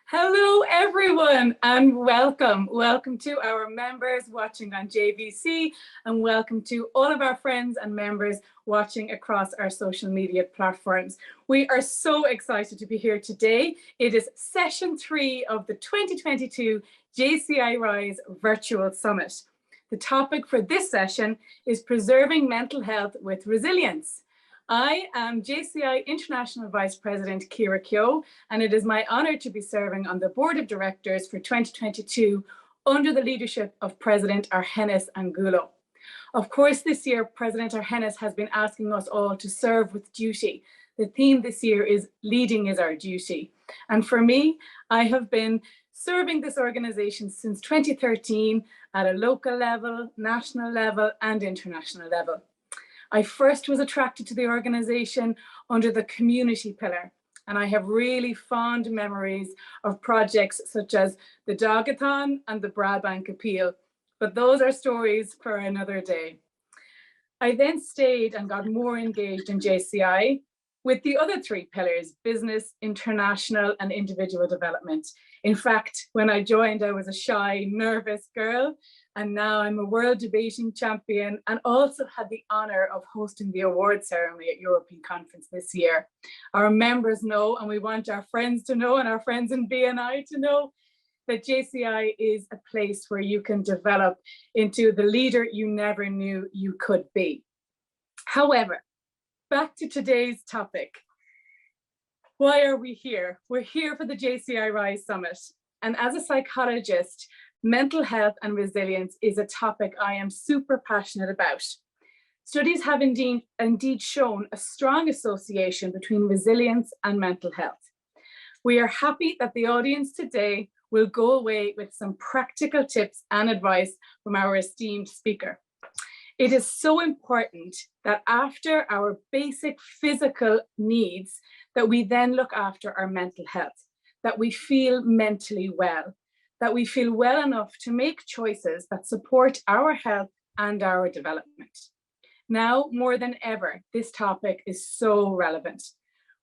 Hello, everyone, and welcome. Welcome to our members watching on JVC, and welcome to all of our friends and members watching across our social media platforms. We are so excited to be here today. It is session 3 of the 2022 Jci Rise Virtual Summit. The topic for this session is preserving mental health with resilience. I am JCI International Vice President Keira Keogh, and it is my honor to be serving on the Board of Directors for 2022 under the leadership of President Argenis Angulo. Of course, this year, President Argenis has been asking us all to serve with duty. The theme this year is Leading is Our Duty. And for me, I have been serving this organization since 2013 at a local level, national level, and international level. I first was attracted to the organization under the community pillar, and I have really fond memories of projects such as the Dogathon and the Bradbank Appeal, but those are stories for another day. I then stayed and got more engaged in JCI with the other 3 pillars: business, international, and individual development. In fact, when I joined, I was a shy, nervous girl, and now I'm a world debating champion and also had the honor of hosting the award ceremony at European Conference this year. Our members know, and we want our friends to know, and our friends in BNI to know, that JCI is a place where you can develop into the leader you never knew you could be. However, back to today's topic. Why are we here? We're here for the Jci Rise Summit. And as a psychologist, mental health and resilience is a topic I am super passionate about. Studies have indeed shown a strong association between resilience and mental health. We are happy that the audience today will go away with some practical tips and advice from our esteemed speaker. It is so important that after our basic physical needs, that we then look after our mental health, that we feel mentally well, that we feel well enough to make choices that support our health and our development. Now, more than ever, this topic is so relevant.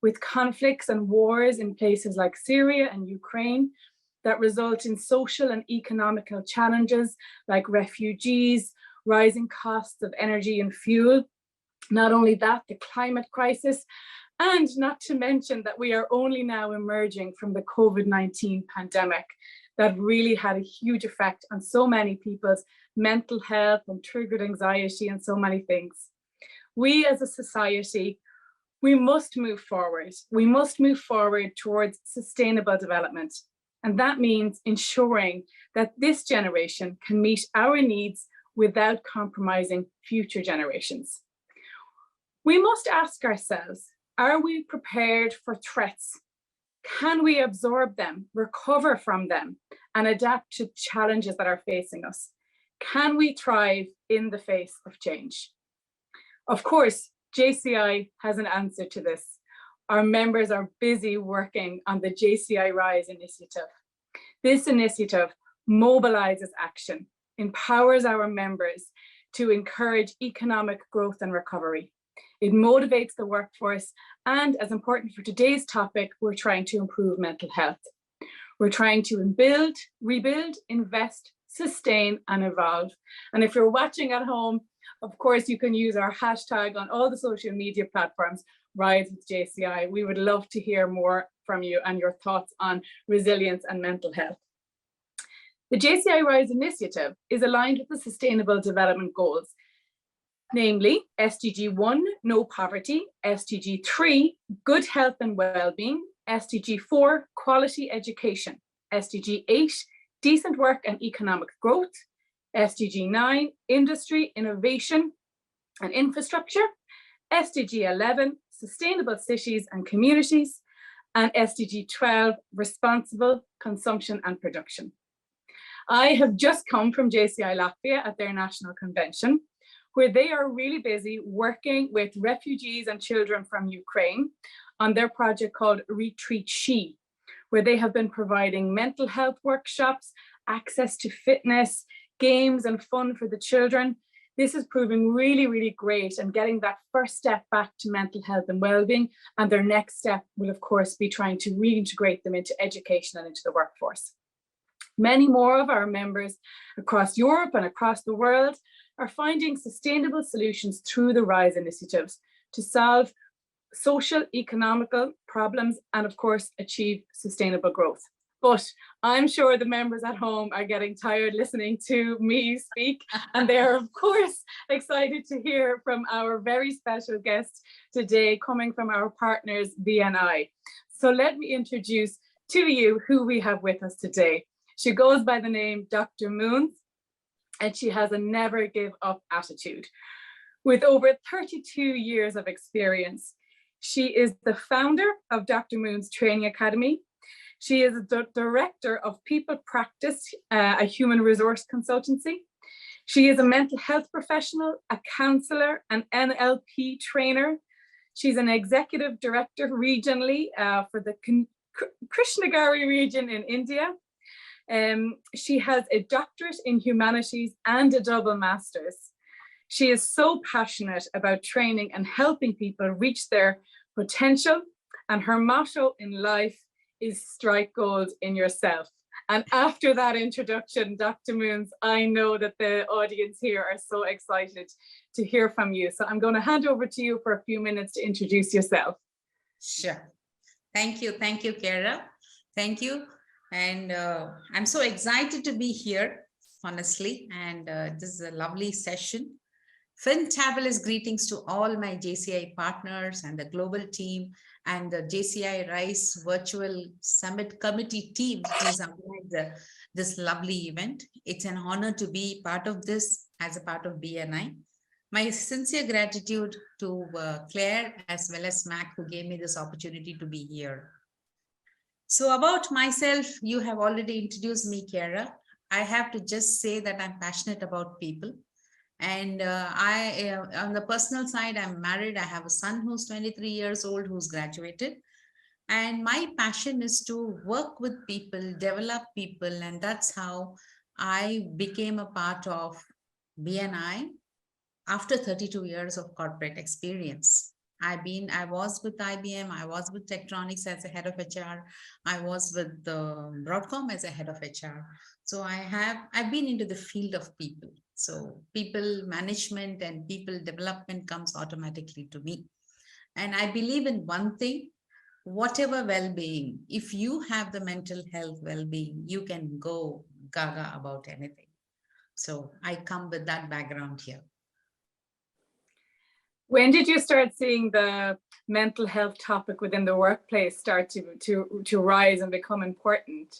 With conflicts and wars in places like Syria and Ukraine that result in social and economical challenges like refugees, rising costs of energy and fuel, not only that, the climate crisis, and not to mention that we are only now emerging from the COVID-19 pandemic that really had a huge effect on so many people's mental health and triggered anxiety and so many things. We as a society, we must move forward. We must move forward towards sustainable development. And that means ensuring that this generation can meet our needs without compromising future generations. We must ask ourselves, are we prepared for threats? Can we absorb them, recover from them, and adapt to challenges that are facing us? Can we thrive in the face of change? Of course, JCI has an answer to this. Our members are busy working on the Jci Rise Initiative. This initiative mobilizes action, empowers our members to encourage economic growth and recovery. It motivates the workforce, and as important for today's topic, we're trying to improve mental health. We're trying to build, rebuild, invest, sustain, and evolve. And if you're watching at home, of course, you can use our hashtag on all the social media platforms, Rise with JCI. We would love to hear more from you and your thoughts on resilience and mental health. The Jci Rise Initiative is aligned with the Sustainable Development Goals, namely SDG 1, no poverty, SDG 3, good health and well-being, SDG 4, quality education, SDG 8, decent work and economic growth, SDG 9, industry, innovation and infrastructure, SDG 11, sustainable cities and communities, and SDG 12, responsible consumption and production. I have just come from JCI Latvia at their national convention, where they are really busy working with refugees and children from Ukraine on their project called Retreat Jci, where they have been providing mental health workshops, access to fitness, games and fun for the children. This is proving really, really great and getting that first step back to mental health and well-being. And their next step will, of course, be trying to reintegrate them into education and into the workforce. Many more of our members across Europe and across the world are finding sustainable solutions through the RISE initiatives to solve social, economical problems and, of course, achieve sustainable growth. But I'm sure the members at home are getting tired listening to me speak, and they're, of course, excited to hear from our very special guest today, coming from our partners, BNI. So let me introduce to you who we have with us today. She goes by the name Dr. Moons, and she has a never give up attitude. With over 32 years of experience, she is the founder of Dr. Moons Training Academy. She is the director of People Practice, a human resource consultancy. She is a mental health professional, a counselor, an NLP trainer. She's an executive director regionally for the Krishnagiri region in India. She has a doctorate in humanities and a double master's. She is so passionate about training and helping people reach their potential, and her motto in life is strike gold in yourself. And after that introduction, Dr. Moons, I know that the audience here are so excited to hear from you. So I'm going to hand over to you for a few minutes to introduce yourself. Sure. Thank you, Keira. Thank you. And I'm so excited to be here, honestly. And this is a lovely session. Fantabulous greetings to all my JCI partners and the global team and the Jci Rise Virtual Summit Committee team who's organized this lovely event. It's an honor to be part of this as a part of BNI. My sincere gratitude to Claire as well as Mac, who gave me this opportunity to be here. So about myself, you have already introduced me, Keira. I have to just say that I'm passionate about people. And on the personal side, I'm married. I have a son who's 23 years old, who's graduated. And my passion is to work with people, develop people. And that's how I became a part of BNI after 32 years of corporate experience. I was with IBM, I was with Tektronix as a head of HR, I was with Broadcom as a head of HR. So I've been into the field of people. So people management and people development comes automatically to me. And I believe in one thing, whatever well-being, if you have the mental health well-being, you can go gaga about anything. So I come with that background here. When did you start seeing the mental health topic within the workplace start to rise and become important?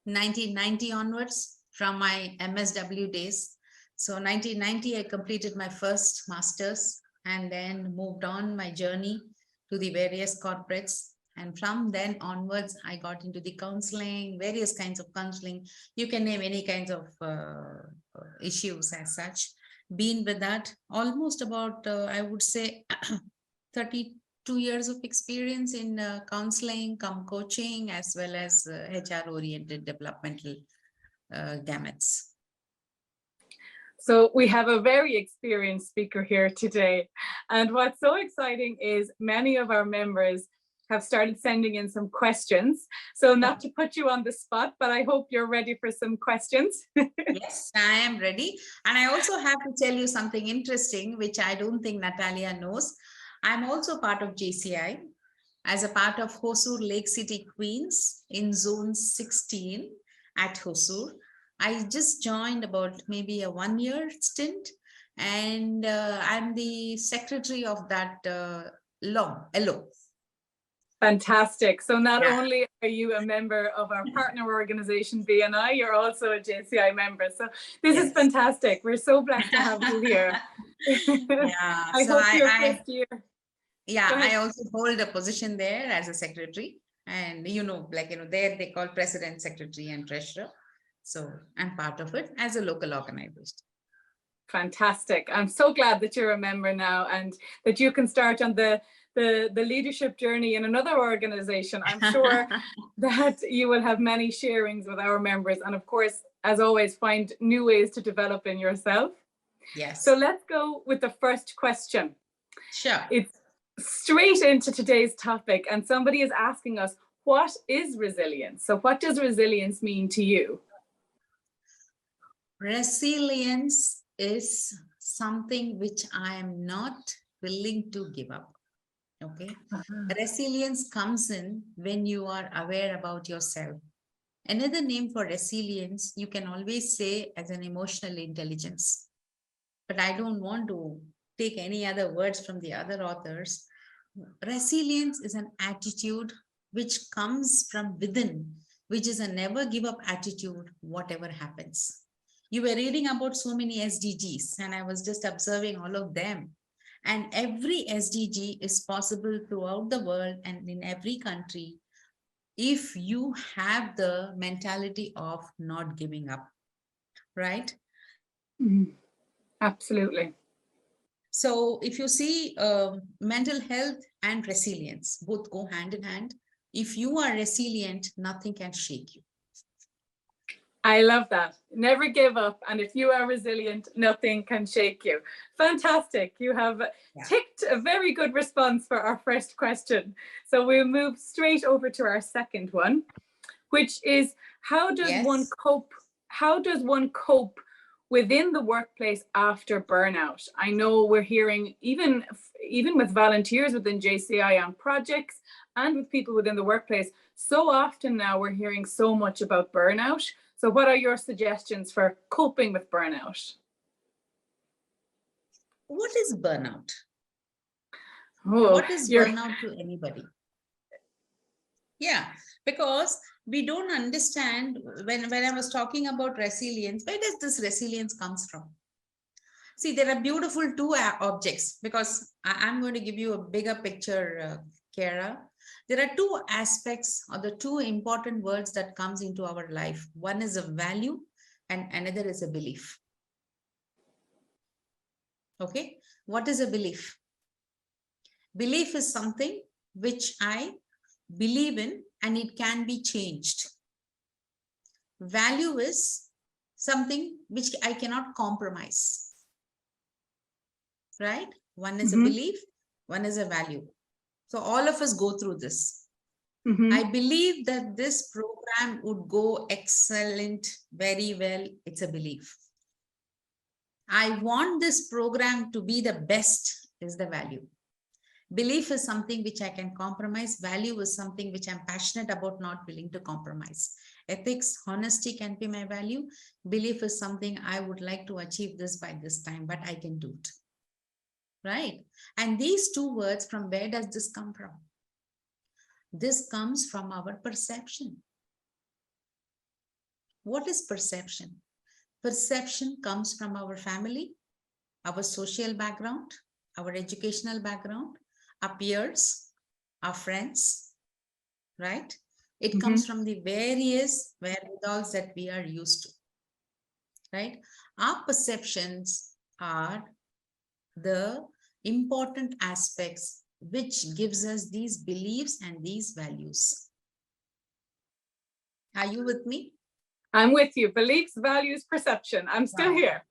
1990 onwards, from my MSW days. So 1990, I completed my first master's and then moved on my journey to the various corporates. And from then onwards, I got into the counseling, various kinds of counseling. You can name any kinds of issues as such. Been with that almost about, I would say, 32 years of experience in counseling, coaching, as well as HR-oriented developmental gamuts. So we have a very experienced speaker here today. And what's so exciting is many of our members have started sending in some questions. So not to put you on the spot, but I hope you're ready for some questions. Yes, I am ready. And I also have to tell you something interesting, which I don't think Natalia knows. I'm also part of JCI as a part of Hosur Lake City Queens in Zone 16 at Hosur. I just joined about maybe a 1-year stint, and I'm the secretary of that LO. Fantastic. So not only are you a member of our partner organization, BNI, you're also a JCI member. So this is fantastic. We're so blessed to have you here. I hope your first year. Yeah, I also hold a position there as a secretary. And, there they call president, secretary, and treasurer. So I'm part of it as a local organization. Fantastic. I'm so glad that you're a member now and that you can start on the leadership journey in another organization. I'm sure that you will have many sharings with our members, and of course, as always, find new ways to develop in yourself. Yes. So let's go with the first question. Sure. It's straight into today's topic, and somebody is asking us, what is resilience? So what does resilience mean to you? Resilience is something which I am not willing to give up. Okay. Resilience comes in when you are aware about yourself. Another name for resilience, you can always say as an emotional intelligence. But I don't want to take any other words from the other authors. Resilience is an attitude which comes from within, which is a never give up attitude, whatever happens. You were reading about so many SDGs, and I was just observing all of them. And every SDG is possible throughout the world and in every country if you have the mentality of not giving up, right? Absolutely. So if you see mental health and resilience, both go hand in hand. If you are resilient, nothing can shake you. I love that. Never give up. And if you are resilient, nothing can shake you. Fantastic. You have ticked a very good response for our first question. So we'll move straight over to our second one, which is how does one cope? How does one cope within the workplace after burnout? I know we're hearing even with volunteers within JCI on projects and with people within the workplace, so often now we're hearing so much about burnout. So what are your suggestions for coping with burnout? What is burnout? Oh, what is burnout to anybody? Yeah, because we don't understand when I was talking about resilience, where does this resilience comes from? See, there are beautiful two objects, because I'm going to give you a bigger picture, Keira. There are two aspects or the two important words that comes into our life. One is a value and another is a belief. Okay, what is a belief? Belief is something which I believe in and it can be changed. Value is something which I cannot compromise. Right? One is a belief, one is a value. So all of us go through this. I believe that this program would go excellent, very well. It's a belief. I want this program to be the best is the value. Belief is something which I can compromise. Value is something which I'm passionate about, not willing to compromise. Ethics, honesty can be my value. Belief is something I would like to achieve this by this time, but I can do it. Right? And these two words, from where does this come from? This comes from our perception. What is perception? Perception comes from our family, our social background, our educational background, our peers, our friends, right? It comes from the various wherewithals that we are used to, right? Our perceptions are the important aspects which gives us these beliefs and these values. Are you with me? I'm with you. Beliefs, values, perception. I'm still here.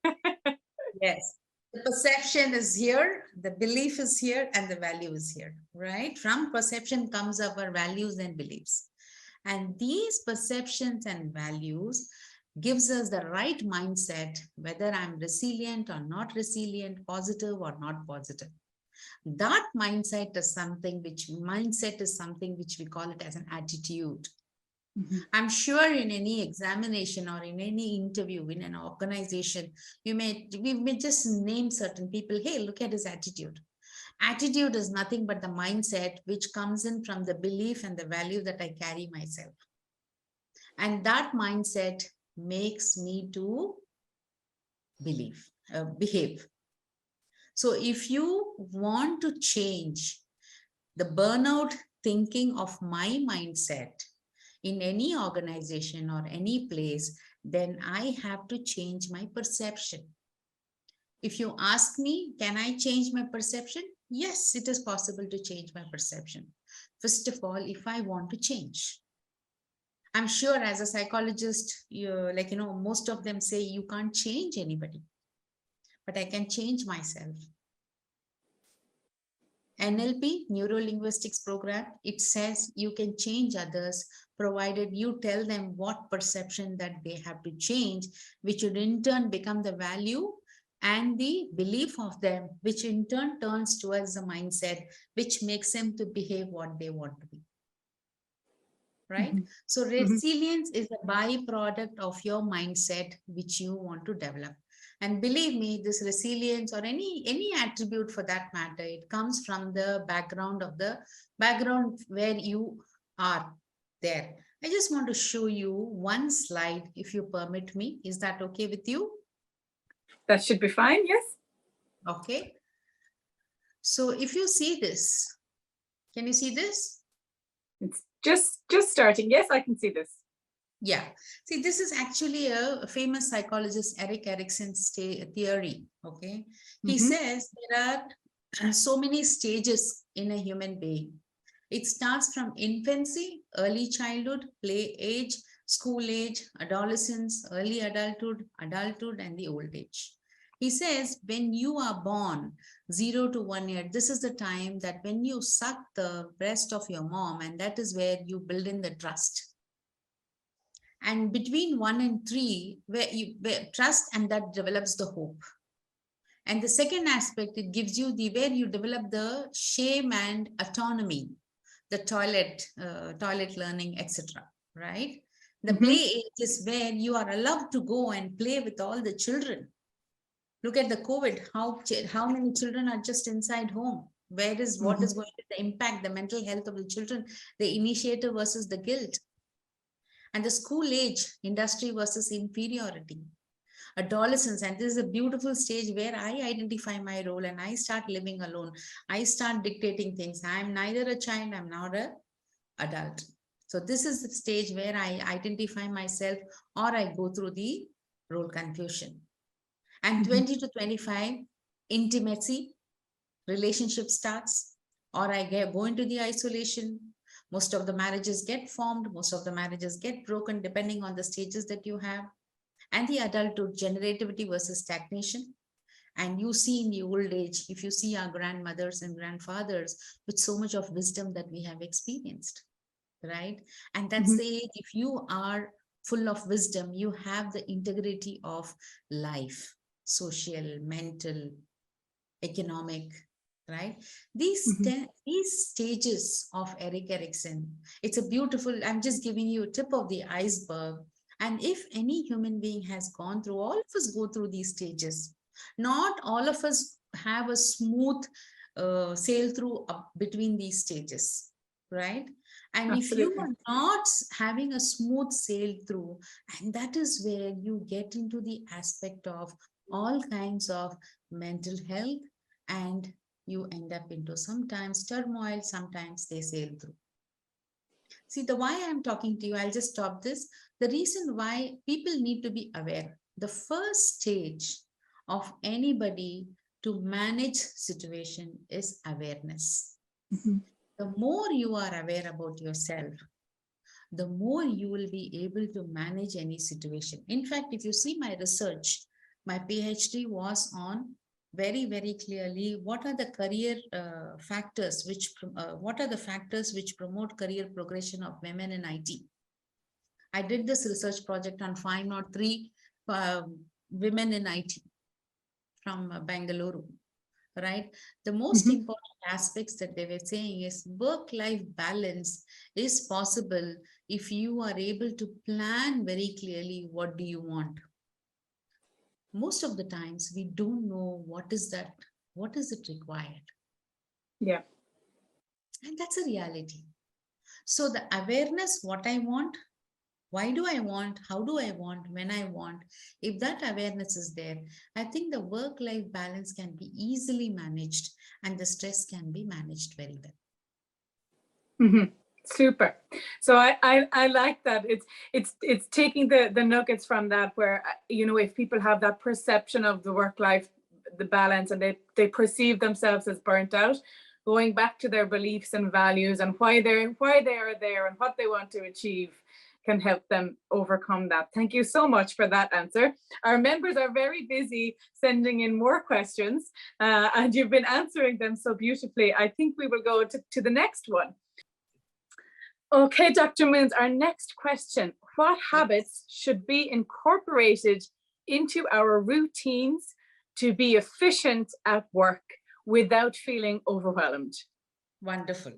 Yes. The perception is here, the belief is here, and the value is here, right? From perception comes our values and beliefs. And these perceptions and values gives us the right mindset, whether I'm resilient or not resilient, positive or not positive. That mindset is something which we call it as an attitude. I'm sure in any examination or in any interview in an organization, we may just name certain people. Hey, look at his attitude. Attitude is nothing but the mindset which comes in from the belief and the value that I carry myself. And that mindset makes me to behave. So if you want to change the burnout thinking of my mindset in any organization or any place, then I have to change my perception. If you ask me, can I change my perception? Yes, it is possible to change my perception. First of all, if I want to change. I'm sure as a psychologist, most of them say you can't change anybody. but I can change myself. NLP, Neuro Linguistics program, it says you can change others provided you tell them what perception that they have to change, which would in turn become the value and the belief of them, which in turn turns towards the mindset, which makes them to behave what they want to be. Right? So resilience is a byproduct of your mindset, which you want to develop. And believe me, this resilience or any attribute for that matter, it comes from the background where you are there. I just want to show you one slide, if you permit me. Is that okay with you? That should be fine, yes. Okay. So if you see this, can you see this? It's just starting. Yes, I can see this. Yeah. See, this is actually a famous psychologist, Erickson's theory. Okay. He says there are so many stages in a human being. It starts from infancy, early childhood, play age, school age, adolescence, early adulthood, and the old age. He says when you are born 0 to 1 year, this is the time that when you suck the breast of your mom, and that is where you build in the trust. And between 1 and 3, where trust, and that develops the hope. And the second aspect, it gives you where you develop the shame and autonomy, the toilet learning, etc. Right? The play age is where you are allowed to go and play with all the children. Look at the COVID, how many children are just inside home? What is going to impact the mental health of the children, the initiative versus the guilt. And the school age, industry versus inferiority. Adolescence, and this is a beautiful stage where I identify my role and I start living alone. I start dictating things. I'm neither a child, I'm not an adult. So this is the stage where I identify myself, or I go through the role confusion. And 20 to 25, intimacy, relationship starts, or I go into the isolation. Most of the marriages get formed, most of the marriages get broken, depending on the stages that you have. And the adulthood, generativity versus stagnation. And you see in the old age, if you see our grandmothers and grandfathers with so much of wisdom that we have experienced, right? And that's the age, if you are full of wisdom, you have the integrity of life, social, mental, economic, right? These stages of Erickson, it's a beautiful, I'm just giving you a tip of the iceberg. And if any human being has gone through, all of us go through these stages. Not all of us have a smooth sail through between these stages, right? And Absolutely. if you are not having a smooth sail through, and that is where you get into the aspect of all kinds of mental health, and you end up into sometimes turmoil, sometimes they sail through. See, the why I'm talking to you, I'll just stop this. The reason why people need to be aware, the first stage of anybody to manage situation is awareness. The more you are aware about yourself, the more you will be able to manage any situation. In fact, if you see my research, my PhD was on very, very clearly what are the career factors which promote career progression of women in IT. I did this research project on 503 women in IT from Bangalore, right? The most important aspects that they were saying is work-life balance is possible if you are able to plan very clearly what do you want. Most of the times we don't know what is it required. Yeah. And that's a reality. So the awareness, what I want, why do I want, how do I want, when I want, if that awareness is there, I think the work-life balance can be easily managed and the stress can be managed very well. Super. So I like that. It's taking the nuggets from that, where, you know, if people have that perception of the work-life, the balance, and they perceive themselves as burnt out, going back to their beliefs and values and why they are there and what they want to achieve, can help them overcome that. Thank you so much for that answer. Our members are very busy sending in more questions, and you've been answering them so beautifully. I think we will go to the next one. Okay, Dr. Moons, our next question. What habits should be incorporated into our routines to be efficient at work without feeling overwhelmed? Wonderful.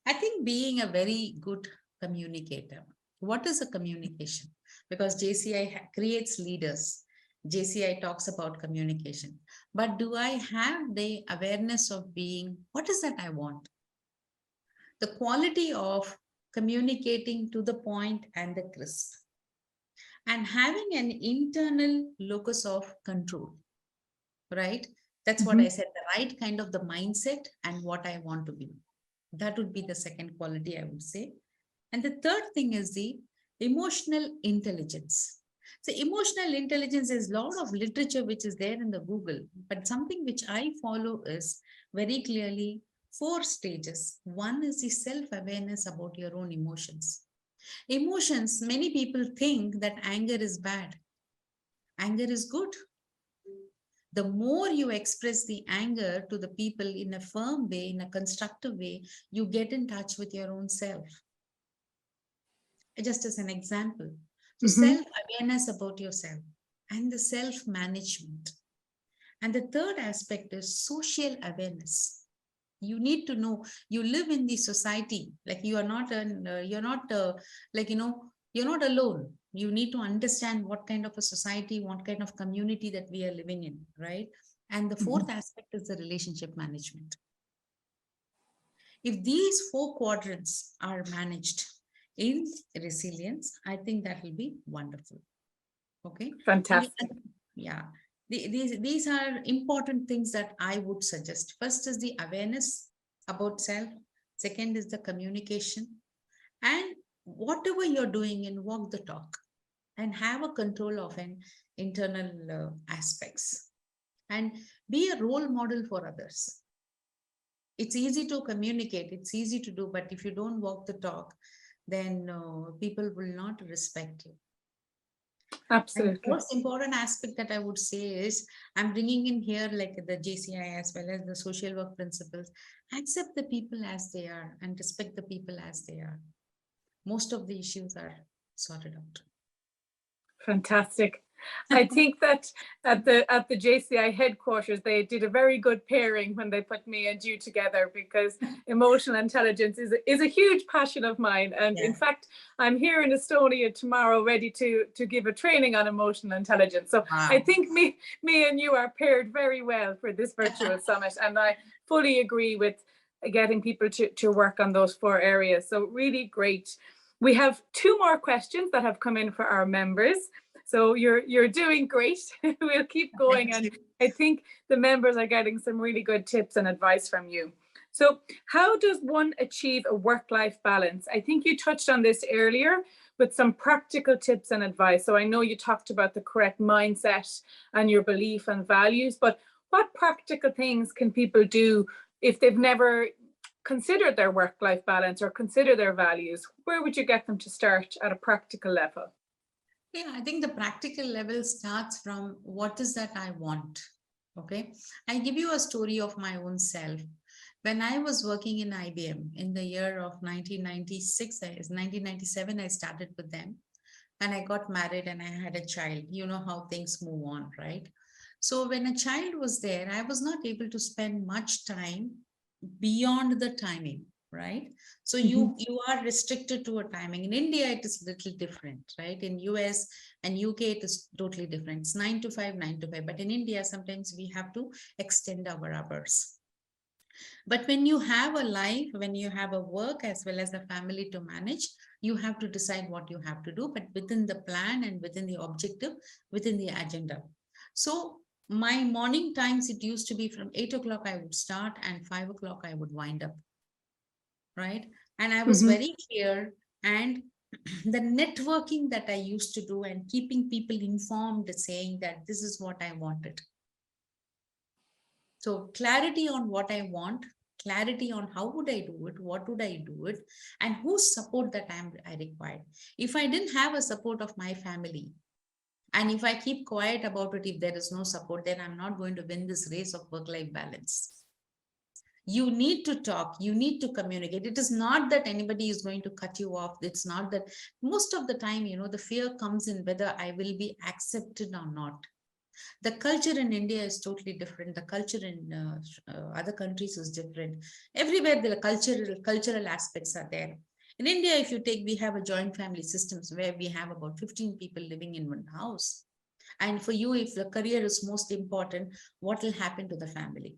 I think being a very good communicator. What is a communication? Because JCI creates leaders. JCI talks about communication. But do I have the awareness of being, what is that I want? The quality of communicating to the point and the crisp. And having an internal locus of control, right? That's what I said, the right kind of the mindset and what I want to be. That would be the second quality, I would say. And the third thing is the emotional intelligence. So emotional intelligence is a lot of literature which is there in the Google, but something which I follow is very clearly 4 stages. One is the self-awareness about your own emotions. Emotions, many people think that anger is bad. Anger is good. The more you express the anger to the people in a firm way, in a constructive way, you get in touch with your own self. Just as an example. So self-awareness about yourself and the self-management. And the third aspect is social awareness. You need to know you live in the society, like you are not you're not alone. You need to understand what kind of a society, what kind of community that we are living in, right? And the fourth aspect is the relationship management. If these 4 quadrants are managed in resilience, I think that will be wonderful. Okay, fantastic. Yeah. These are important things that I would suggest. First is the awareness about self. Second is the communication. And whatever you're doing, and walk the talk and have a control of an internal aspects. And be a role model for others. It's easy to communicate. It's easy to do. But if you don't walk the talk, then people will not respect you. Absolutely. And the most important aspect that I would say is I'm bringing in here like the JCI as well as the social work principles. Accept the people as they are and respect the people as they are. Most of the issues are sorted out. Fantastic. I think that at the JCI headquarters, they did a very good pairing when they put me and you together, because emotional intelligence is a huge passion of mine. And in fact, I'm here in Estonia tomorrow ready to give a training on emotional intelligence. So I think me and you are paired very well for this virtual summit. And I fully agree with getting people to work on those 4 areas. So really great. We have 2 more questions that have come in for our members. So you're doing great. We'll keep going. And I think the members are getting some really good tips and advice from you. So how does one achieve a work-life balance? I think you touched on this earlier with some practical tips and advice. So I know you talked about the correct mindset and your belief and values, but what practical things can people do if they've never considered their work-life balance or consider their values? Where would you get them to start at a practical level? Yeah, I think the practical level starts from what is that I want. Okay, I give you a story of my own self. When I was working in IBM in the year of 1996, 1997, I started with them and I got married and I had a child. You know how things move on, right? So when a child was there, I was not able to spend much time beyond the timing. Right. So you are restricted to a timing. In India, it is a little different, right? In US and UK, it is totally different. It's 9 to 5, 9 to 5. But in India, sometimes we have to extend our hours. But when you have a life, when you have a work as well as a family to manage, you have to decide what you have to do, but within the plan and within the objective, within the agenda. So my morning times, it used to be from 8 o'clock I would start and 5 o'clock I would wind up. Right. And I was very clear, and the networking that I used to do and keeping people informed, saying that this is what I wanted. So clarity on what I want, clarity on how would I do it, what would I do it, and whose support that I required. If I didn't have a support of my family, and if I keep quiet about it, if there is no support, then I'm not going to win this race of work-life balance. You need to talk, you need to communicate. It is not that anybody is going to cut you off. It's not that. Most of the time, the fear comes in whether I will be accepted or not. The culture in India is totally different. The culture in other countries is different. Everywhere the cultural aspects are there. In India, if you take, we have a joint family systems where we have about 15 people living in one house. And for you, if the career is most important, what will happen to the family?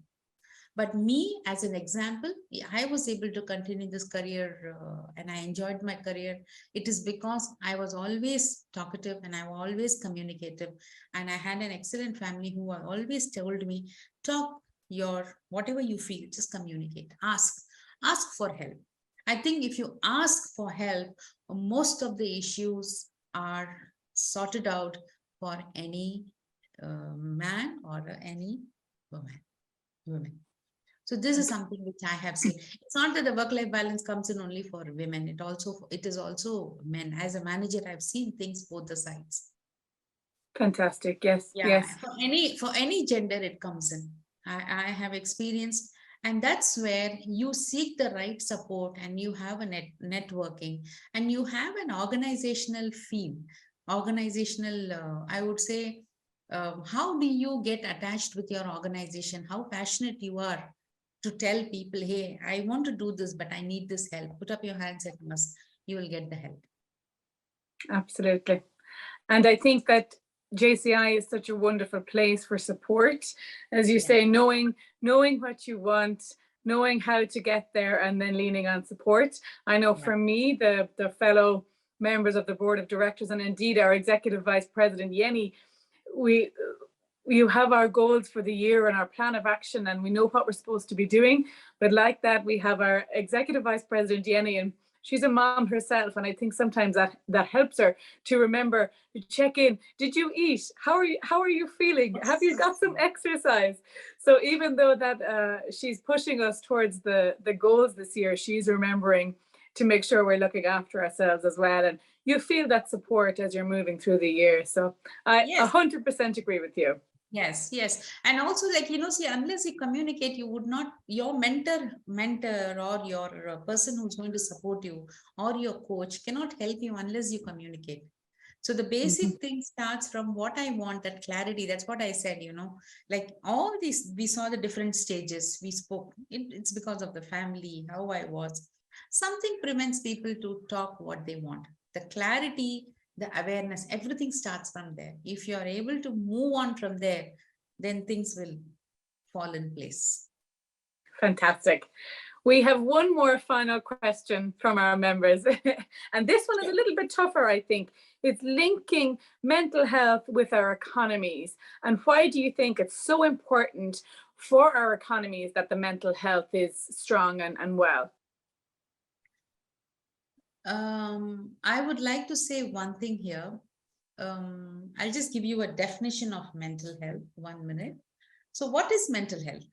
But me, as an example, I was able to continue this career and I enjoyed my career. It is because I was always talkative and I was always communicative. And I had an excellent family who always told me, talk whatever you feel, just communicate, ask for help. I think if you ask for help, most of the issues are sorted out for any man or any woman. So this is something which I have seen. It's not that the work-life balance comes in only for women. It is also men. As a manager, I've seen things both the sides. Fantastic. Yes. Yeah. Yes. For any gender, it comes in. I have experienced, and that's where you seek the right support, and you have a networking, and you have an organizational feel. I would say, how do you get attached with your organization? How passionate you are to tell people, hey, I want to do this, but I need this help. Put up your hands and ask, you will get the help. Absolutely. And I think that JCI is such a wonderful place for support. As you say, knowing what you want, knowing how to get there, and then leaning on support. I know for me, the fellow members of the board of directors, and indeed our executive vice president, Jenny, you have our goals for the year and our plan of action, and we know what we're supposed to be doing. But like that, we have our executive vice president, Jenny, and she's a mom herself. And I think sometimes that helps her to remember to check in. Did you eat? How are you feeling? Have you got some exercise? So even though that she's pushing us towards the goals this year, she's remembering to make sure we're looking after ourselves as well. And you feel that support as you're moving through the year. So I 100% agree with you. Yes. And also, see, unless you communicate, you would not, your mentor or your person who's going to support you or your coach cannot help you unless you communicate. So the basic thing starts from what I want, that clarity. That's what I said, like all these, we saw the different stages. We spoke, it's because of the family, how I was. Something prevents people to talk what they want. The clarity, the awareness, everything starts from there. If you are able to move on from there, then things will fall in place. Fantastic. We have one more final question from our members. And this one is a little bit tougher, I think. It's linking mental health with our economies. And why do you think it's so important for our economies that the mental health is strong and well? I would like to say one thing here. I'll just give you a definition of mental health. 1 minute. So what is mental health?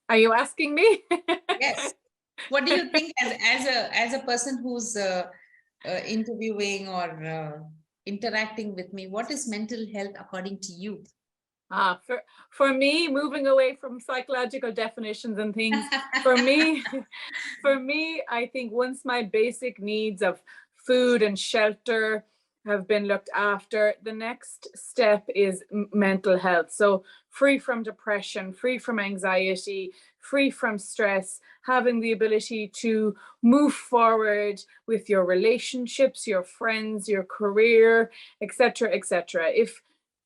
Are you asking me? Yes. What do you think as a person who's interviewing or interacting with me? What is mental health according to you? For me, moving away from psychological definitions and things, for me, I think once my basic needs of food and shelter have been looked after, the next step is mental health. So free from depression, free from anxiety, free from stress, having the ability to move forward with your relationships, your friends, your career, etc., etc.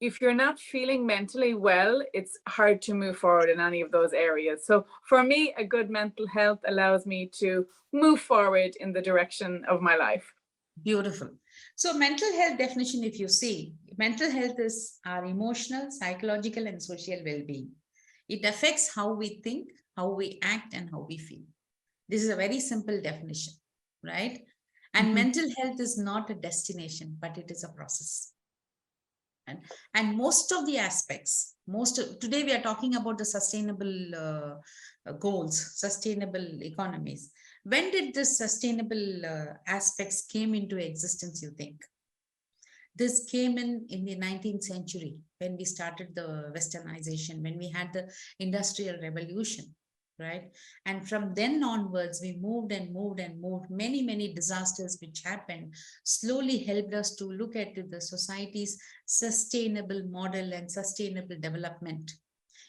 If you're not feeling mentally well, it's hard to move forward in any of those areas. So for me, a good mental health allows me to move forward in the direction of my life. Beautiful. So mental health definition, if you see, mental health is our emotional, psychological, and social well-being. It affects how we think, how we act, and how we feel. This is a very simple definition, right? And mental health is not a destination, but it is a process. And most of the aspects Today we are talking about the sustainable goals, sustainable economies. When did this sustainable aspects came into existence, you think? This came in the 19th century when we started the westernization, when we had the industrial revolution, right? And from then onwards, we moved and moved and moved. Many disasters which happened slowly helped us to look at the society's sustainable model and sustainable development.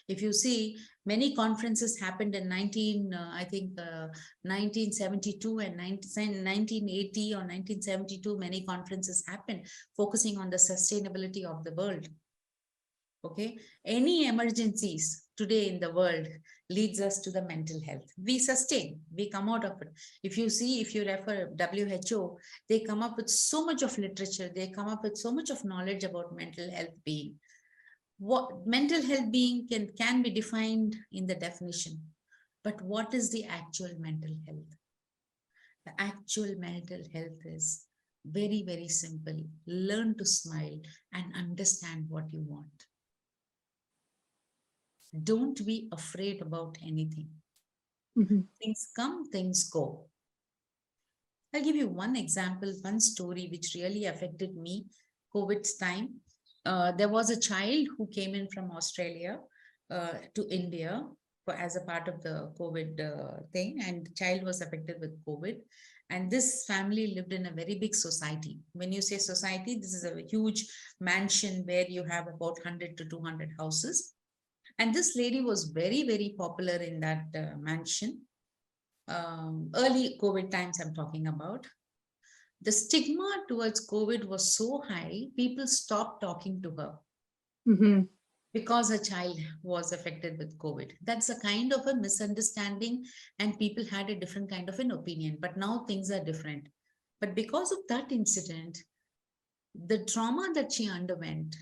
If you see, many conferences happened in 1972 and 1980 or 1972, many conferences happened focusing on the sustainability of the world. Okay, any emergencies today in the world leads us to the mental health. We sustain, we come out of it. If you see, if you refer WHO, they come up with so much of literature, they come up with so much of knowledge about mental health being. What mental health being can be defined in the definition, but what is the actual mental health? The actual mental health is very simple. Learn to smile and understand what you want. Don't be afraid about anything. Things come, things go. I'll give you one example, one story which really affected me, COVID's time. There was a child who came in from Australia to India as a part of the COVID thing, and the child was affected with COVID. And this family lived in a very big society. When you say society, this is a huge mansion where you have about 100 to 200 houses. And this lady was very popular in that mansion. Early COVID times I'm talking about. The stigma towards COVID was so high, people stopped talking to her because her child was affected with COVID. That's a kind of a misunderstanding, and people had a different kind of an opinion. But now things are different. But because of that incident, the trauma that she underwent,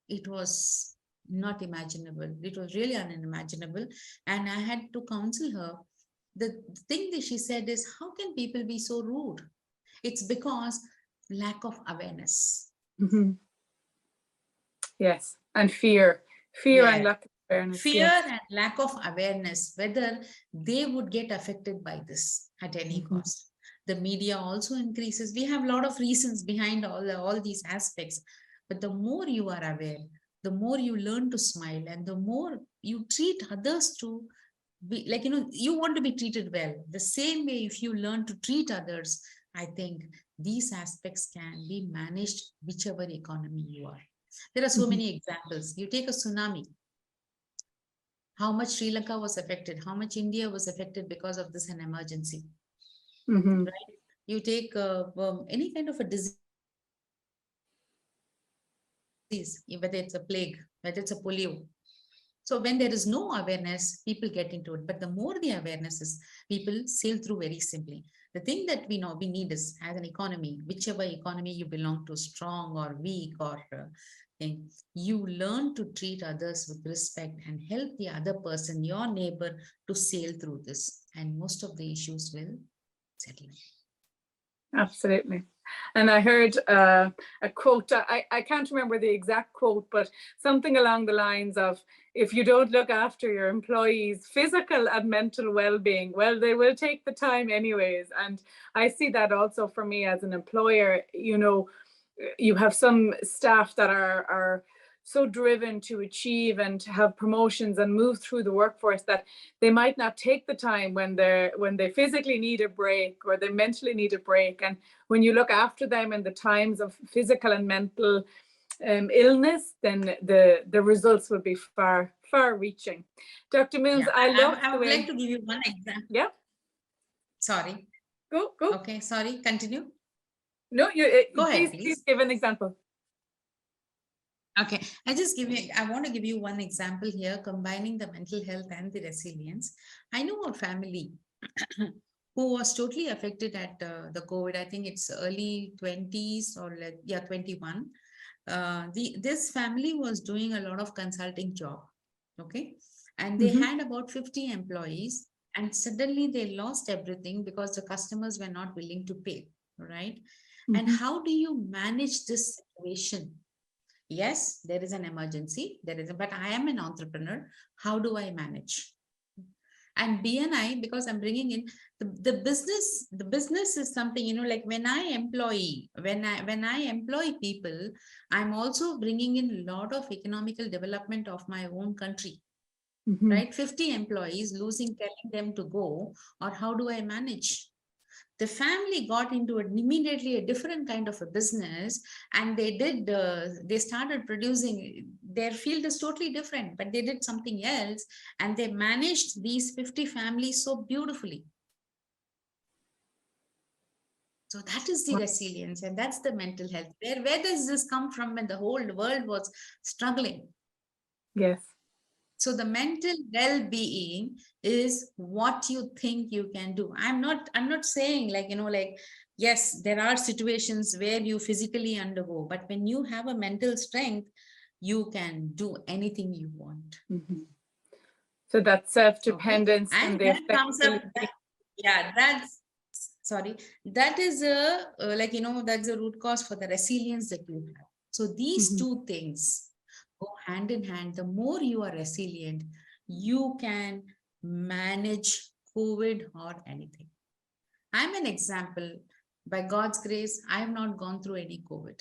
it was not imaginable. It was really unimaginable. And I had to counsel her. The thing that she said is, how can people be so rude? It's because lack of awareness. Yes, and fear and lack of awareness. Fear and lack of awareness, whether they would get affected by this at any cost. The media also increases. We have a lot of reasons behind all these aspects. But the more you are aware, the more you learn to smile, and the more you treat others to be like, you want to be treated well. The same way, if you learn to treat others, I think these aspects can be managed whichever economy you are. There are so many examples. You take a tsunami. How much Sri Lanka was affected, how much India was affected because of this an emergency. Right? You take any kind of a disease, whether it's a plague, whether it's a polio. So when there is no awareness, people get into it. But the more the awareness is, people sail through very simply. The thing that we know we need is, as an economy, whichever economy you belong to, strong or weak or thing, you learn to treat others with respect and help the other person, your neighbor, to sail through this. And most of the issues will settle. Absolutely. And I heard a quote, I can't remember the exact quote, but something along the lines of, if you don't look after your employees' physical and mental well-being, well, they will take the time anyways. And I see that also for me as an employer. You have some staff that are so driven to achieve and to have promotions and move through the workforce that they might not take the time when they physically need a break or they mentally need a break. And when you look after them in the times of physical and mental illness, then the results will be far reaching. Dr. Mills, I would like to give you one example. Yeah. Sorry. Go. Okay, sorry, continue. No, go ahead, please give an example. Okay, I want to give you one example here, combining the mental health and the resilience. I know a family who was totally affected at the COVID. I think it's early 20s or 21. This family was doing a lot of consulting job. Okay, and they had about 50 employees, and suddenly they lost everything because the customers were not willing to pay. Right, and how do you manage this situation? Yes, there is an emergency. But I am an entrepreneur. How do I manage? And BNI, because I'm bringing in the business is something, like when I employ people, I'm also bringing in a lot of economical development of my own country, right? 50 employees losing, telling them to go, or how do I manage? The family got into immediately a different kind of a business, and they started producing. Their field is totally different, but they did something else, and they managed these 50 families so beautifully. So that is the resilience, and that's the mental health. Where does this come from when the whole world was struggling? Yes. So the mental well-being is what you think you can do. I'm not saying like, yes, there are situations where you physically undergo, but when you have a mental strength, you can do anything you want. So that self-dependence and the that comes up. That is that's a root cause for the resilience that you have. So these two things go hand in hand. The more you are resilient, you can manage COVID or anything. I'm an example. By God's grace, I have not gone through any COVID.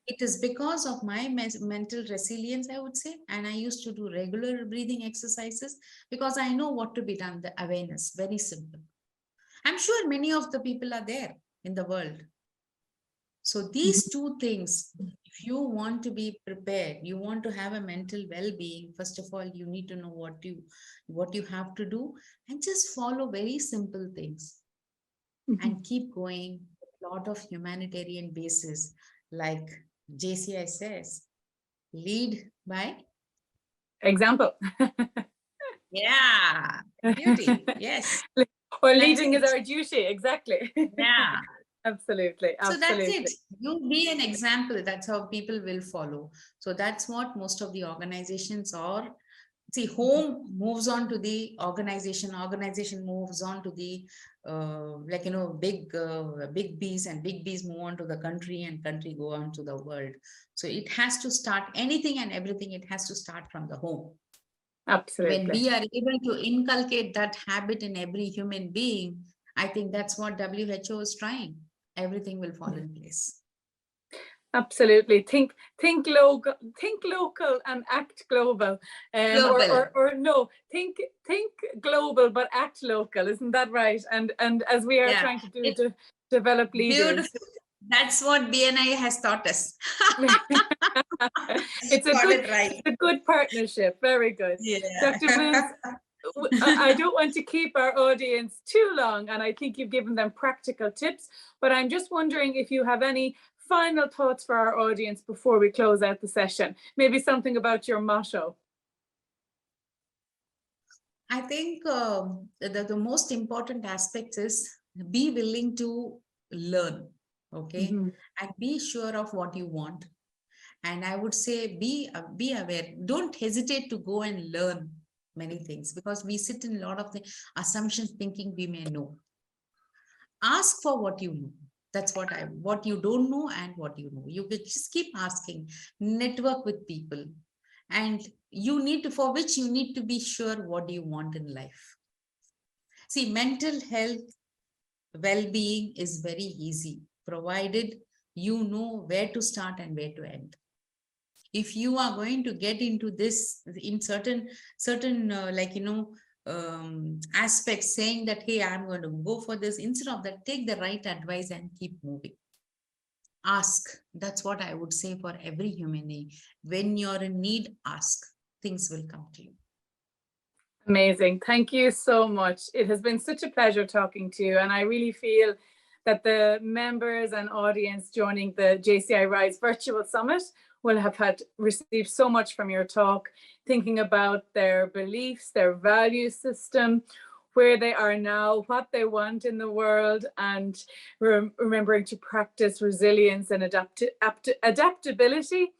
It is because of my mental resilience, I would say. And I used to do regular breathing exercises because I know what to be done, the awareness, very simple. I'm sure many of the people are there in the world. So these two things, if you want to be prepared, you want to have a mental well-being, first of all, you need to know what you have to do, and just follow very simple things and keep going with a lot of humanitarian basis. Like JCI says, lead by example. Yeah, beauty. Yes. Or leading is our duty. Exactly. Yeah. Absolutely. So that's it. You be an example. That's how people will follow. So that's what most of the organizations are. See, home moves on to the organization. Organization moves on to the big B's, and big B's move on to the country, and country go on to the world. So it has to start, anything and everything. It has to start from the home. Absolutely. When we are able to inculcate that habit in every human being, I think that's what WHO is trying. Everything will fall in place. Absolutely. Think local and act global. Or no, think global but act local. Isn't that right? And as we are trying to do to develop leaders. Beautiful. That's what BNI has taught us. It's a good partnership. Very good. Yeah. Dr. Booth, I don't want to keep our audience too long, and I think you've given them practical tips, but I'm just wondering if you have any final thoughts for our audience before we close out the session. Maybe something about your motto. I think the most important aspect is be willing to learn, okay? And be sure of what you want. And I would say be aware. Don't hesitate to go and learn many things, because we sit in a lot of the assumptions thinking we may know. Ask for what you know. That's what you don't know and what you know. You could just keep asking, network with people, and for which you need to be sure what do you want in life. See, mental health well-being is very easy, provided you know where to start and where to end. If you are going to get into this in certain aspects, saying that, hey, I'm going to go for this, instead of that, take the right advice and keep moving. Ask. That's what I would say for every human being. When you're in need, ask. Things will come to you. Amazing. Thank you so much. It has been such a pleasure talking to you, and I really feel that the members and audience joining the JCI Rise Virtual Summit will have received so much from your talk, thinking about their beliefs, their value system, where they are now, what they want in the world, and remembering to practice resilience and adaptability.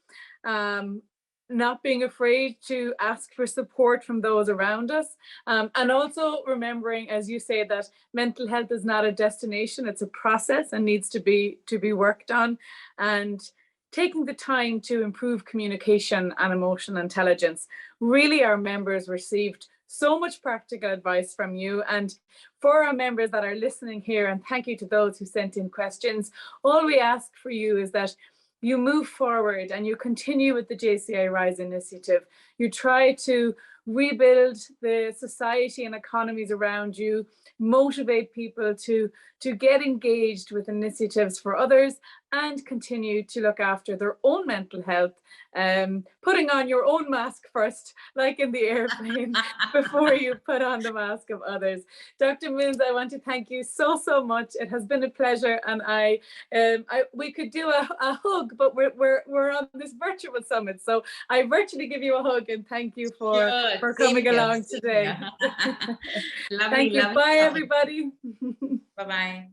Not being afraid to ask for support from those around us, and also remembering, as you say, that mental health is not a destination, it's a process and needs to be worked on. And taking the time to improve communication and emotional intelligence. Really, our members received so much practical advice from you. And for our members that are listening here, and thank you to those who sent in questions, all we ask for you is that you move forward and you continue with the JCI Rise Initiative. You try to rebuild the society and economies around you, motivate people to get engaged with initiatives for others, and continue to look after their own mental health, putting on your own mask first, like in the airplane, before you put on the mask of others. Dr. Moons, I want to thank you so much. It has been a pleasure, and we could do a hug, but we're on this virtual summit, so I virtually give you a hug and thank you for coming along today. Lovely, thank you. lovely. Bye, everybody. Bye-bye.